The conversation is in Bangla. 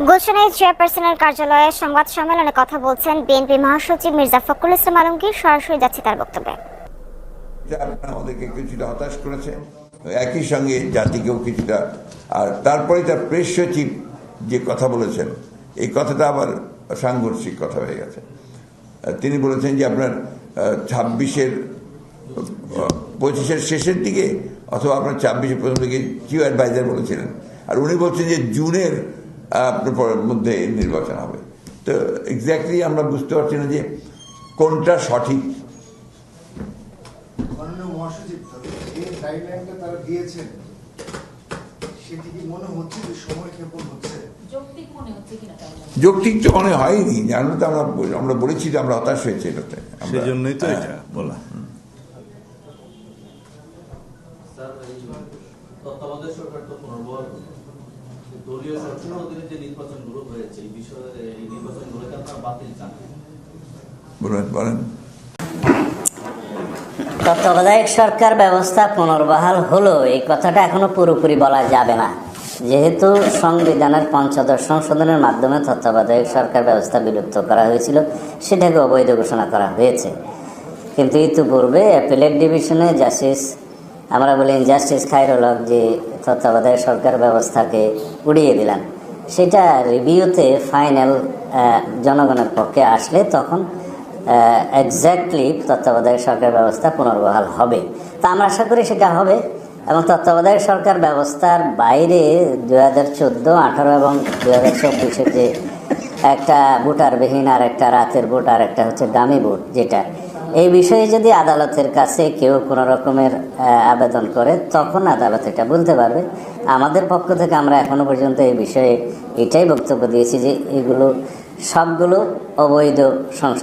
গুলশানের চেয়ারপারসনের কার্যালয়ে সংবাদ সম্মেলনে কথা বলছেন বিএনপি মহাসচিব মির্জা ফখরুল ইসলাম আলমগীর। সরাসরি যাচ্ছে তার বক্তব্যে। আমাদেরকে কিছুটা হতাশ করেছে, একই সঙ্গে জাতিকেও কিছুটা। আর তারপরে তার প্রেস সচিব যে কথা বলেছেন, এই কথাটা আবার সাংঘর্ষিক কথা হয়ে গেছে। তিনি বলেছেন যে আপনার 25-এর শেষের দিকে অথবা আপনার 26-এর প্রথম দিকে চিফ অ্যাডভাইজার বলেছিলেন, আর উনি বলছেন যে জুনের মধ্যে নির্বাচন হবে। তো এক্স্যাক্টলি আমরা বুঝতে পারছি না যে কোনটা সঠিক। যৌক্তিক তো মনে হয়নি, জানো তো আমরা বলেছি যে আমরা হতাশ হয়েছি, এটাতে সেজন্যই তো এটা বলা। তত্ত্বাবধায়ক সরকার তো পুনর্বহাল দলীয় সরকারের অধীনে যে নির্বাচনগুলো হয়েছে, এই বিষয়ে এই নির্বাচনগুলোকে আপনারা বাতিল চান? বলেন। তত্ত্বাবধায়ক সরকার ব্যবস্থা পুনর্বহাল হলো, এই কথাটা এখনো পুরোপুরি বলা যাবে না, যেহেতু সংবিধানের ৫ম সংশোধনের মাধ্যমে তত্ত্বাবধায়ক সরকার ব্যবস্থা বিলুপ্ত করা হয়েছিল, সেটাকে অবৈধ ঘোষণা করা হয়েছে। কিন্তু ইতিপূর্বে অ্যাপিলেট ডিভিশনে জাস্টিস, আমরা বলি জাস্টিস খায়রুল হক, যে তত্ত্বাবধায়ক সরকার ব্যবস্থাকে উড়িয়ে দিলেন, সেটা রিভিউতে ফাইনাল জনগণের পক্ষে আসলে তখন এক্স্যাক্টলি তত্ত্বাবধায়ক সরকার ব্যবস্থা পুনর্বহাল হবে। তা আমরা আশা করি সেটা হবে। এবং তত্ত্বাবধায়ক সরকার ব্যবস্থার বাইরে 2014, 2018 এবং 2024-এর যে একটা ভোটারবিহীন আর একটা রাতের ভোট আর একটা হচ্ছে ডামি ভোট, যেটা এই বিষয়ে যদি আদালতের কাছে কেউ কোনো রকমের আবেদন করে, তখন আদালত এটা বলতে পারবে। আমাদের পক্ষ থেকে আমরা এখনো পর্যন্ত এই বিষয়ে এটাই বক্তব্য দিয়েছি যে এগুলো সবগুলো অবৈধ সংশোধন।